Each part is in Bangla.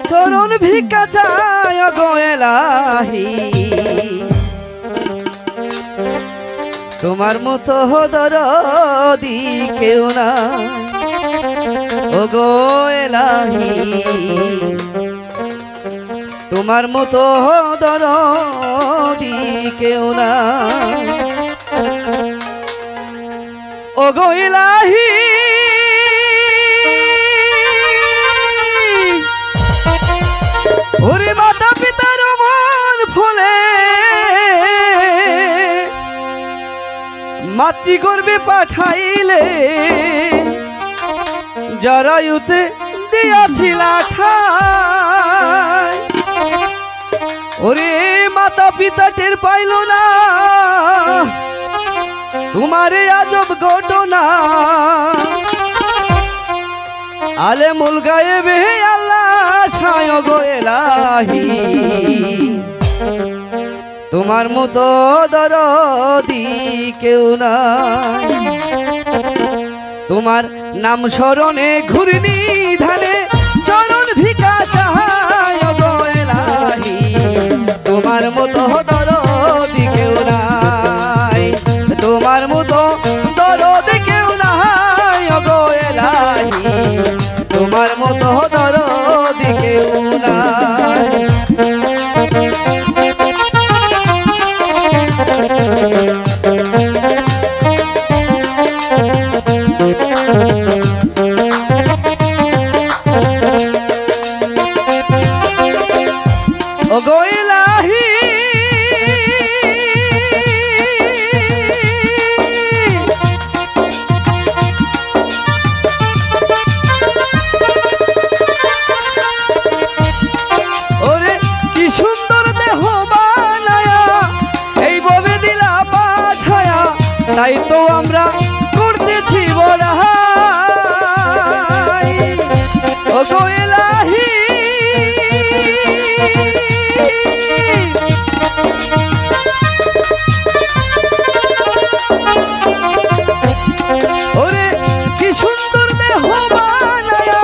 চরণ ভিক্ষা চায় গো এলাহি তোমার মতো দরদি কেউ না ও গো এলাহি তোমার মতো দরদি কেউ না ও গো এলাহি ওরে মাতা পিতার মন ফলে মাতৃগর্ভে পাঠাইলে জরায়ুতে দিয়াছিল ঠাই ওরে মাতা পিতা টের পাইল না তোমারে আজব ঘটনা আলে মুল গায়েবে আল্লাহ ছায় গো এলাহি তোমার মতো দরদি কেউ না তোমার নাম স্মরণে ঘূর্ণি ধানে চরণ ভিক্ষা চায় গো এলাহি তোমার মতো দরদি কেউ নাই তোমার মতো দরদি কেউ নাই গো এলাহি তোমার মতো দরদি কেউ নাই ও গো এলাহি ওরে কি সুন্দর দেহ বানায়া এই ববে দিলা পাঠায়া তাই তো আমরা করতেছি বড়াই ও গো এলাহি ওরে কি সুন্দর দেহ বানায়া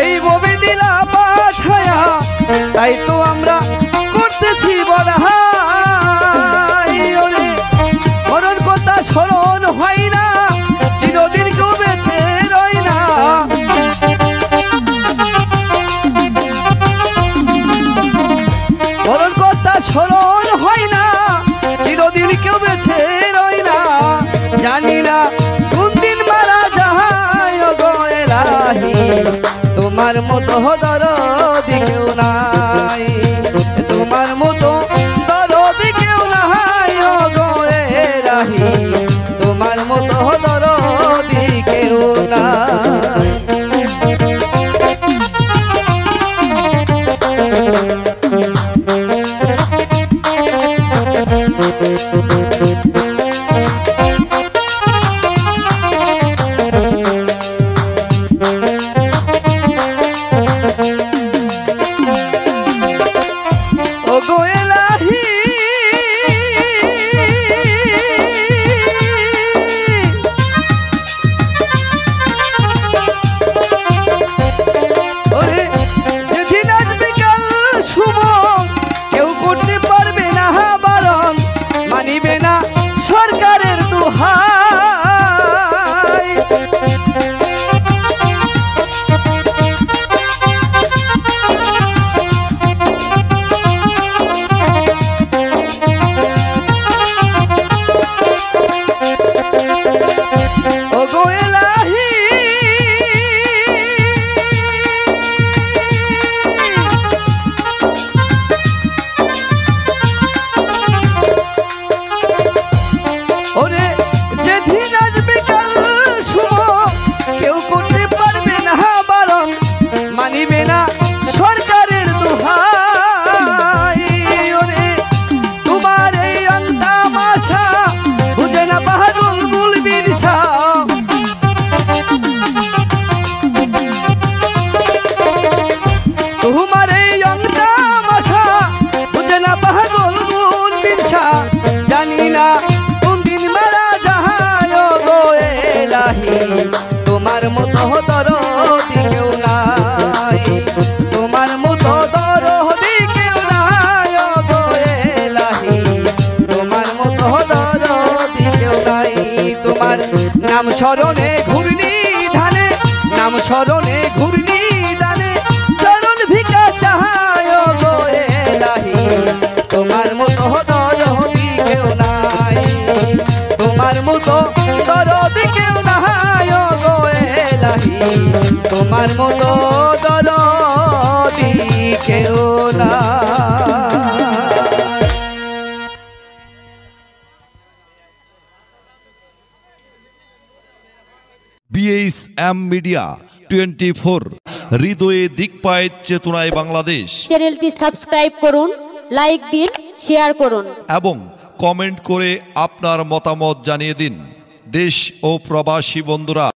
এই ববে দিলা পাঠায়া তাই তো আমরা করতেছি বড়াই ওরে মরণ কথা স্মরণ হয় না চিরদিন কেউ বেঁচে রয় না মরণ কথা স্মরণ হয় না চিরদিন কেউ বেঁচে রয় না জানি না কোন দিন মারা যায় গো এলাহি তোমার মতো দরদি কেউ নাই তোমার মতো দরদি কেউ নাই গো এলাহি তোমার মতো দরদি কেউ নাই স্মরণে ঘূর্ণি ধানে, নাম স্মরণে ঘূর্ণি দানে, চরণ ভিকা চাহায় গো এলাহি। তোমার মতো দরদি কেউ নাই, তোমার মতো দরদি কেউ নাই গো এলাহি। তোমার মতো দরদি কেউ নাই। BHM মিডিয়া 24 হৃদয়ে দিক পায় চেতনায় বাংলাদেশ। চ্যানেলটি সাবস্ক্রাইব করুন, লাইক দিন, শেয়ার করুন এবং কমেন্ট করে আপনার মতামত জানিয়ে দিন। দেশ ও প্রবাসী বন্ধুরা